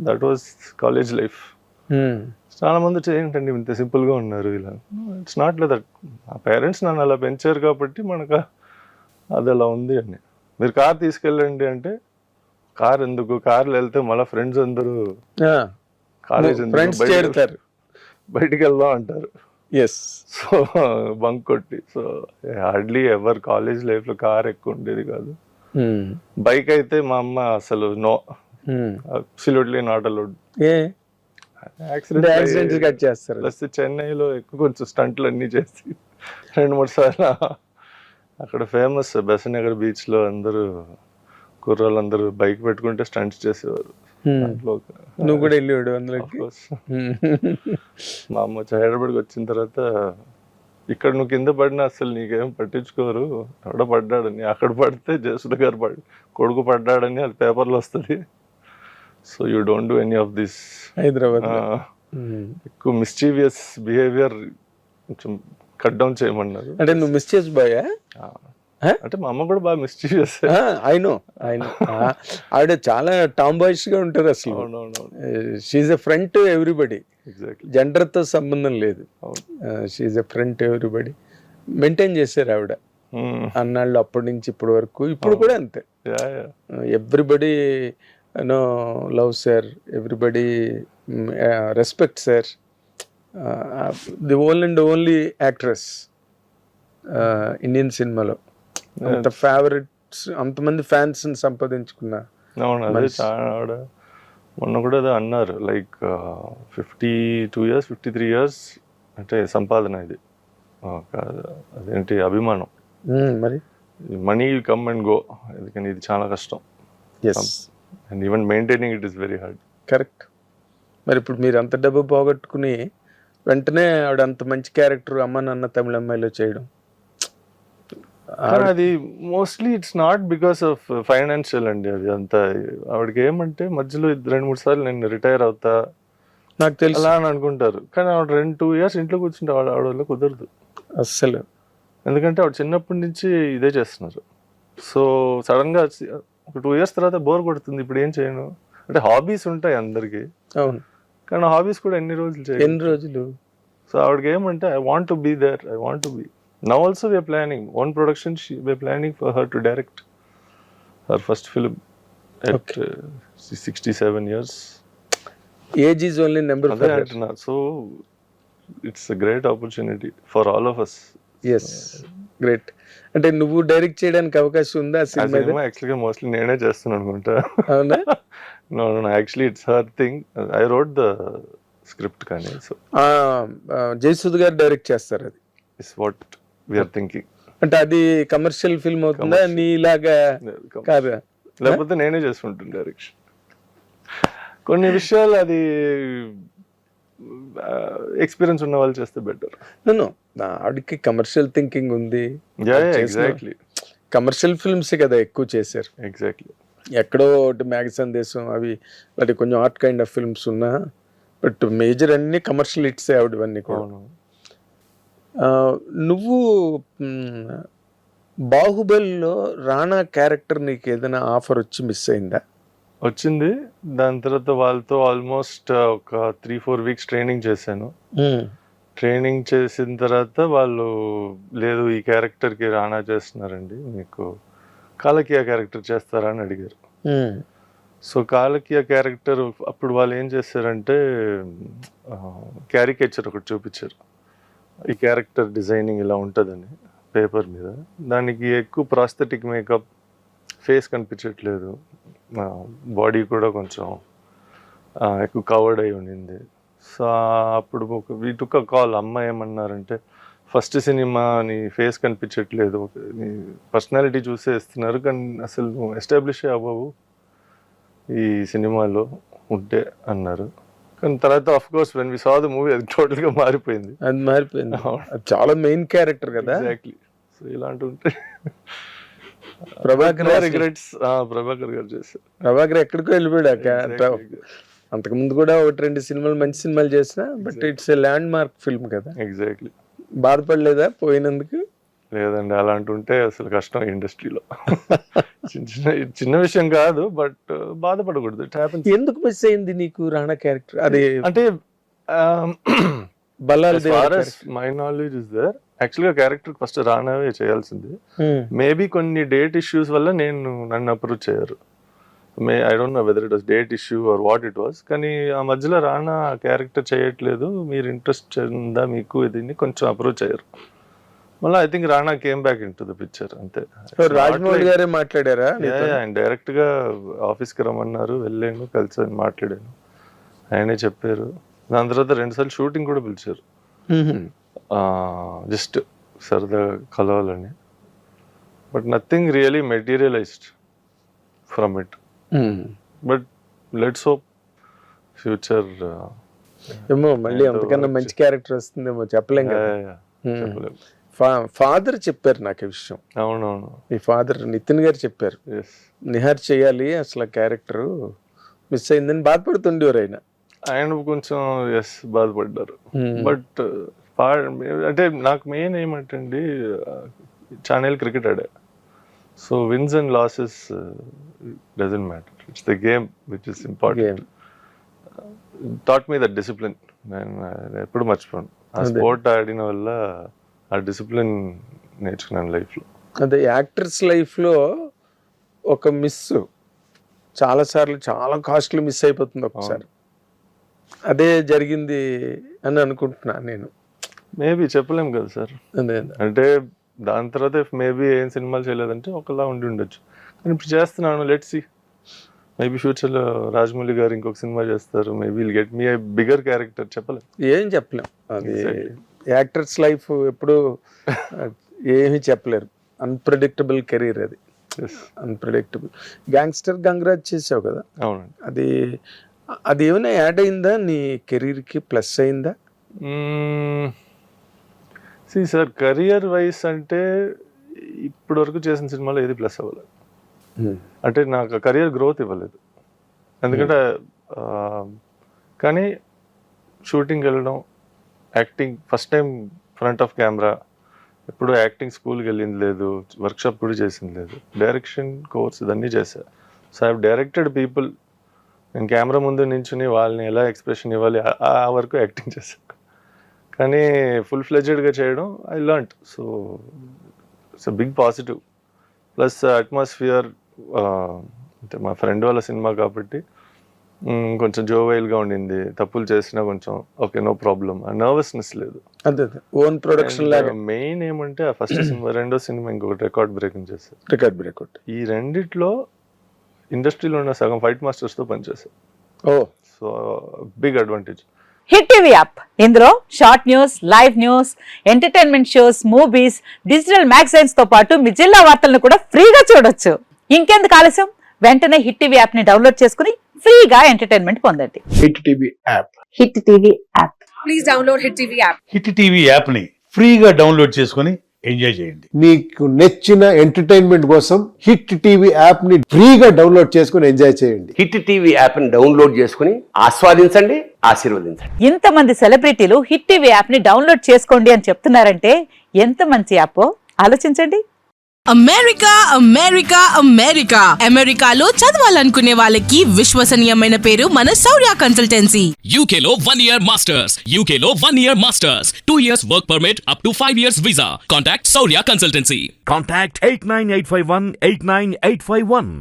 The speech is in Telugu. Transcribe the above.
That was college life. చాలా మంది ఏంటండి ఇంత సింపుల్గా ఉన్నారు ఇలా. It's not like that. మా పేరెంట్స్ నన్ను అలా పెంచారు కాబట్టి మనకు అది అలా ఉంది అని. మీరు కార్ తీసుకెళ్ళండి అంటే కార్ ఎందుకు, కార్లో వెళ్తే మళ్ళీ ఫ్రెండ్స్ అందరూ కాలేజ్ బయటికి వెళ్దాం అంటారు. సో బంక్ కొట్టి. సో హార్డ్లీ ఎవర్ కాలేజ్ లైఫ్లో కార్ ఎక్కువ ఉండేది కాదు. బైక్ అయితే మా అమ్మ అసలు no, absolutely not allowed. Accident చేస్తారు. ప్లస్ చెన్నైలో ఎక్కువ కొంచెం స్టంట్లు అన్నీ చేసి 2-3 సార్లు అక్కడ ఫేమస్ బెసనగర్ బీచ్ లో అందరూ కుర్రాళ్ళందరూ బైక్ పెట్టుకుంటే స్టంట్స్ చేసేవారు. నువ్వు కూడా వెళ్ళాడు అందులో. మా అమ్మ హైదరాబాద్కి వచ్చిన తర్వాత ఇక్కడ నువ్వు కింద పడినా అసలు నీకేం పట్టించుకోరు, ఎవడ పడ్డాడని. అక్కడ పడితే జయసుధ గారు కొడుకు పడ్డాడని అది పేపర్లో వస్తుంది. So you don't do any of this. Hyderabad ఎక్కువ మిస్చీవియస్ బిహేవియర్ కొంచెం కట్ డౌన్ చేయమన్నారు. అంటే నువ్వు మిస్చీవియస్ బాయా? అంటే మా అమ్మ కూడా బాగా మిస్చీవియస్. ఐ నో ఆవిడ చాలా టామ్ బాయ్స్ గా ఉంటారు అసలు. She's a friend to everybody. Gender తో సంబంధం లేదు. She's a friend to everybody. Maintain చేశారు ఆవిడ అన్నాళ్ళు అప్పటి నుంచి ఇప్పటి వరకు. ఇప్పుడు కూడా అంతే. Everybody loves her, everybody respects her. The one and only actress Indian సినిమాలో. అంత ఫేవరెట్స్, అంతమంది ఫ్యాన్స్ సంపాదించుకున్నా. అవును, అదే చాలా. మొన్న కూడా అదే అన్నారు, లైక్ 52 years 53 years అంటే సంపాదన. ఇది అదేంటి అభిమానం. మరి మనీ కమ్ అండ్ గో, ఎందుకని ఇది చాలా కష్టం. And even maintaining it is very hard. Correct. మరి ఇప్పుడు మీరు అంత డబ్బు పోగొట్టుకుని వెంటనే ఆవిడ అంత మంచి క్యారెక్టర్ అమ్మ నాన్న తమిళ అమ్మాయిలో చేయడం, అది mostly it's not because of financial అండి. అది అంతా ఆవిడకి ఏమంటే మధ్యలో 2-3 సార్లు నేను రిటైర్ అవుతా నాకు తెలుసు అలా అని అనుకుంటారు. కానీ ఆవిడ 2 years ఇంట్లో కూర్చుంటే ఆవిడ వల్ల కుదరదు అస్సలు. ఎందుకంటే ఆవిడ చిన్నప్పటి నుంచి ఇదే చేస్తున్నారు. సో సడన్ గా ఒక 2 years తర్వాత బోర్ కొడుతుంది. ఇప్పుడు ఏం చేయను అంటే హాబీస్ ఉంటాయి అందరికి. అవును, కానీ హాబీస్ కూడా ఎన్ని రోజులు. సో ఆవిడకి ఏమంటే I want to be there, I want to be. Now also we're planning one production. We're planning for her to direct her first film at 67 years. Age is only number. అదే అంటున్నా. So it's a great opportunity for all of us. Yes, great. అంటే నువ్వు డైరెక్ట్ చేయడానికి అవకాశం ఉందా సినిమా? యాక్చువల్గా మోస్ట్లీ నేనే చేస్తాను అనుకుంటా. అవునా? No actually it's her thing. I wrote the script. కానీ సో జయసుధ్ గారు డైరెక్ట్ చేస్తారు. అది is what we are thinking. అంటే అది కమర్షియల్ ఫిల్మ్ అవుతుందా నీలాగా కాదా? లేకపోతే నేనే చేసుకుంటాను డైరెక్షన్. కొన్ని విషయాలు అది ఎక్స్పీరియన్స్ ఉన్న వాళ్ళు చేస్తే బెటర్. ఆవిడకి కమర్షియల్ థింకింగ్ ఉంది. ఎగ్జాక్ట్లీ. కమర్షియల్ ఫిల్మ్స్ కదా ఎక్కువ చేశారు. ఎగ్జాక్ట్లీ. ఎక్కడో ఒకటి మ్యాగ సందేశం అవి వాటి కొంచెం ఆర్ట్ కైండ్ ఆఫ్ ఫిల్మ్స్ ఉన్నా, బట్ మేజర్ అన్ని కమర్షియల్ హిట్స్ ఆవిడవన్నీ కూడా. నువ్వు బాహుబలిలో రాణా క్యారెక్టర్ నీకు ఏదైనా ఆఫర్ వచ్చి మిస్ అయిందా? వచ్చింది. దాని తర్వాత వాళ్ళతో ఆల్మోస్ట్ ఒక 3-4 weeks ట్రైనింగ్ చేశాను. ట్రైనింగ్ చేసిన తర్వాత వాళ్ళు లేదు ఈ క్యారెక్టర్కి రాణా చేస్తున్నారండి, మీకు కాలకియా క్యారెక్టర్ చేస్తారా అని అడిగారు. సో కాలకియా క్యారెక్టర్ అప్పుడు వాళ్ళు ఏం చేశారంటే క్యారికేచర్ ఒకటి చూపించారు. ఈ క్యారెక్టర్ డిజైనింగ్ ఇలా ఉంటుందని పేపర్ మీద. దానికి ఎక్కువ ప్రాస్థెటిక్ మేకప్, ఫేస్ కనిపించట్లేదు, బాడీ కూడా కొంచెం ఎక్కువ కవర్డ్ అయి ఉండింది. సో అప్పుడు వీ టుక్ అ కాల్. అమ్మ ఏమన్నారంటే, ఫస్ట్ సినిమా నీ ఫేస్ కనిపించట్లేదు, నీ పర్సనాలిటీ చూసే ఇస్తున్నారు, కానీ అసలు నువ్వు ఎస్టాబ్లిష్ అవ్వవు ఈ సినిమాలో ఉంటే అన్నారు. కానీ తర్వాత of course when we saw the movie అది టోటల్ గా మారిపోయింది. అది మారిపోయింది. చాలా మెయిన్ క్యారెక్టర్ కదా. ఎగ్జాక్ట్లీ. సో ఇలాంటి ఉంటే ప్రభాకర్ గారు చేశారు. ప్రభాకర్ ఎక్కడికో వెళ్ళిపోయాడు. అంతకుముందు కూడా 1-2 సినిమాలు మంచి సినిమాలు చేసిన, but it's a land mark film కదా. ఎగ్జాక్ట్లీ. బాధపడలేదా పోయినందుకు? లేదండి, అలాంటి ఉంటే అసలు కష్టం ఇండస్ట్రీలో. చిన్న విషయం కాదు, బట్ బాధపడకూడదు. It happens. ఎందుకు మిస్ అయింది నీకు రాణా క్యారెక్టర్? అది అంటే Ballala my knowledge is there. యాక్చువల్గా క్యారెక్టర్ ఫస్ట్ రానావే చేయాల్సింది. మేబీ కొన్ని డేట్ ఇష్యూస్ వల్ల నన్ను అప్రూవ్ చేయరు. I don't know whether it was date issue or what it was. కానీ ఆ మధ్యలో రానా క్యారెక్టర్ చేయట్లేదు, మీరు ఇంట్రెస్ట్ ఉందా మీకు ఇది కొంచెం అప్రూవ్ చేయరు. మళ్ళీ I think Rana came back in to the picture అంతే. రాజమౌళి గారే మాట్లాడారా? ఆయన డైరెక్ట్ గా ఆఫీస్ కి రమ్మన్నారు, వెళ్ళాను, కలిసి మాట్లాడాను, ఆయనే చెప్పారు. దాని తర్వాత 2 సార్లు షూటింగ్ కూడా పిలిచారు, జస్ట్ సరదా కలవాలని. But nothing really materialised from it. But let's hope future ఏమో మళ్ళీ అంతకన్నా మంచి క్యారెక్టర్ వస్తుందేమో, చెప్పలేం కదా. ఫాదర్ చెప్పారు నాకు ఈ విషయం. అవునవును, మీ ఫాదర్ నితిన్ గారు చెప్పారు, నిహార్ చేయాలి, అసలు క్యారెక్టర్ మిస్ అయిందని బాధపడుతుండేవారు ఆయన. ఆయన కొంచెం బాధపడ్డారు. బట్ అంటే నాకు మెయిన్ ఏమంటే అండి, ఛానల్ క్రికెట్ ఆడా. So wins and losses doesn't matter, it's the game which is important. Taught me that discipline. నేను ఎప్పుడు మర్చిపోను. ఆ స్పోర్ట్ ఆడిన వల్ల ఆ డిసిప్లిన్ నేర్చుకున్నాను లైఫ్లో. అదే యాక్టర్స్ లైఫ్లో ఒక మిస్ చాలాసార్లు చాలా కాస్ట్లీ మిస్ అయిపోతుంది ఒకసారి. అదే జరిగింది అని అనుకుంటున్నాను నేను. మేబీ చెప్పలేం కదా సార్. అదే అంటే దాని తర్వాత మేబీ ఏం సినిమాలు చేయలేదంటే ఒకలా ఉండి ఉండొచ్చు. కానీ ఇప్పుడు చేస్తున్నాను, లెట్స్ సీ. మేబీ ఫ్యూచర్లో రాజమౌళి గారు ఇంకొక సినిమా చేస్తారు, maybe will get me a bigger character. చెప్పలేం, ఏం చెప్పలేం. అది యాక్టర్స్ లైఫ్ ఎప్పుడు ఏమీ చెప్పలేరు. అన్ప్రెడిక్టబుల్ కెరీర్ అది, అన్ప్రెడిక్టబుల్. గ్యాంగ్స్టర్ గంగరాజ్ చేసావు కదా, అవునండి. అది ఏమైనా యాడ్ అయిందా నీ కెరీర్కి, ప్లస్ అయిందా? సార్ కెరియర్ వైస్ అంటే ఇప్పటి వరకు చేసిన సినిమాలో ఏది ప్లస్ అవ్వలేదు. అంటే నాకు కెరియర్ గ్రోత్ ఇవ్వలేదు. ఎందుకంటే కానీ షూటింగ్ వెళ్ళడం, acting first time front of camera, ఎప్పుడు యాక్టింగ్ స్కూల్కి వెళ్ళింది లేదు, వర్క్షాప్ కూడా చేసింది లేదు, డైరెక్షన్ కోర్స్ ఇదన్నీ చేశా. So I have directed people. నేను కెమెరా ముందు నించుని వాళ్ళని ఎలా ఎక్స్ప్రెషన్ ఇవ్వాలి ఆ వరకు యాక్టింగ్ చేశాను. కానీ ఫుల్ ఫ్లెడ్జెడ్గా చేయడం I learned. So it's a big positive. Plus atmosphere, అంటే మా ఫ్రెండ్ వాళ్ళ సినిమా కాబట్టి కొంచెం జోవైల్గా ఉండింది. తప్పులు చేసినా కొంచెం ఓకే, నో ప్రాబ్లం, నర్వస్నెస్ లేదు. అదే ఓన్ ప్రొడక్షన్ లాగా. మెయిన్ ఏమంటే ఆ ఫస్ట్ సినిమా, రెండో సినిమా ఇంకొకటి రికార్డ్ బ్రేకింగ్ చేశారు. Record breakout. ఈ రెండిట్లో ఇండస్ట్రీలో ఉన్న సగం ఫైట్ మాస్టర్స్తో పనిచేశారు. So big advantage. Hit TV app, ఇందులో short news, live news, entertainment shows, movies, digital magazines తో పాటు మీ జిల్లా వార్తలను కూడా ఫ్రీగా చూడొచ్చు. ఇంకెందుకు ఆలస్యం, వెంటనే హిట్ టీవీ యాప్ ని డౌన్లోడ్ చేసుకుని ఫ్రీగా ఎంటర్టైన్మెంట్ పొందండి. Hit TV app. Hit TV app. Please download hit TV app. Hit TV app ని ఫ్రీగా డౌన్లోడ్ చేసుకుని ఎంజాయ్ చేయండి. మీకు నచ్చిన ఎంటర్టైన్మెంట్ కోసం హిట్ టీవీ యాప్ ని ఫ్రీగా డౌన్లోడ్ చేసుకుని ఎంజాయ్ చేయండి. హిట్ టీవీ యాప్ ని డౌన్లోడ్ చేసుకుని ఆస్వాదించండి, ఆశీర్వదించండి. ఇంతమంది సెలబ్రిటీలు హిట్ టీవీ యాప్ ని డౌన్లోడ్ చేసుకోండి అని చెప్తున్నారంటే ఎంత మంచి యాప్ ఆలోచించండి. అమెరికా అమెరికా అమెరికా అమెరికాలో చదవాలనుకునే వాళ్ళకి విశ్వసనీయమైన పేరు మన శౌర్య కన్సల్టెన్సీ. UK లో 1 year masters, UK లో 1 year masters, 2 years work permit up to 5 years visa. Contact Saurya Consultancy. Contact 89851 89851.